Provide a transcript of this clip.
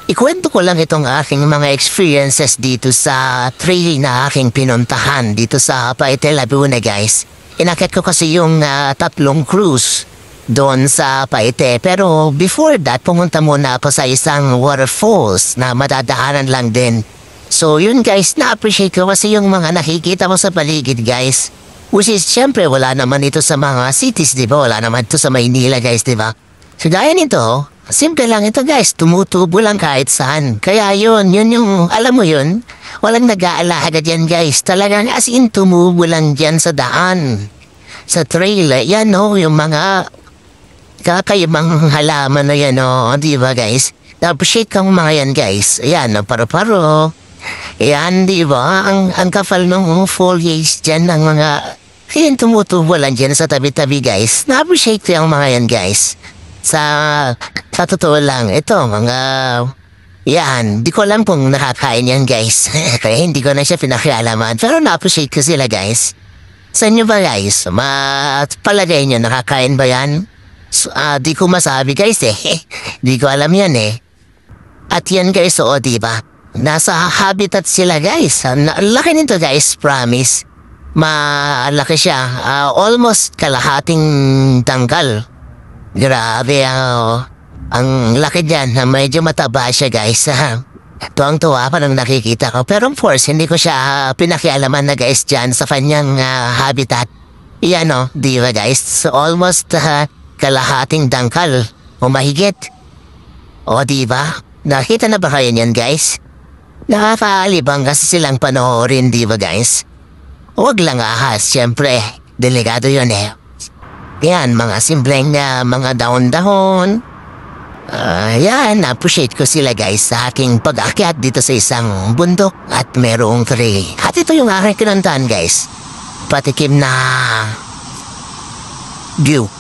Ikwento ko lang itong aking mga experiences dito sa trail na aking pinuntahan dito sa Paite, Laguna, guys. Inakit ko kasi yung tatlong cruise doon sa Paite. Pero before that, pumunta muna ako sa isang waterfalls na madadaanan lang din. So yun guys, na-appreciate ko kasi yung mga nakikita mo sa paligid guys. Which is, syempre wala naman ito sa mga cities, di ba? Wala naman ito sa Maynila guys, di ba? So gaya nito, simple lang ito guys, tumutubo lang kahit saan. Kaya yun yung, alam mo yun, walang nag-aalaga dyan guys. Talagang as in tumubo lang dyan sa daan. Sa trail, yan o, yung mga kakaibang halaman na yan o, di ba guys? Na-appreciate kang mga yan guys. Ayan, paro-paro. Ayan, di ba? Ang kapal ng foliage dyan ng mga, yan tumutubo lang dyan sa tabi-tabi guys. Na-appreciate ko yung mga yan guys. Sa totoo lang, ito mga, yan, di ko alam kung nakakain yan guys. Kaya hindi ko na siya pinakialaman. Pero na-appreciate ko sila guys. Sa inyo ba guys? Palagay nyo, nakakain ba yan? So, di ko masabi guys eh. Di ko alam yan eh. At yan guys, oo diba? Nasa habitat sila guys. Laki nito guys, promise. Malaki siya. Almost kalahating tangkal. Grabe, ang laki dyan. Medyo mataba siya guys. Tuwang-tuwa pa nang nakikita ko. Pero of course, hindi ko siya pinakialaman na guys dyan sa kanyang habitat. Yan o, di ba guys? So almost kalahating dangkal o mahigit. O di ba? Nakita na ba kayo niyan guys? Nakakaalibang kasi silang panoorin, di ba guys? Huwag lang ahas, syempre. Delikado yun eh. Yan, mga simpleng mga dahon-dahon. Yan, appreciate ko sila guys sa aking pag-akyat dito sa isang bundok at merong tree. At ito yung aking kinantahan guys. Patikim na view.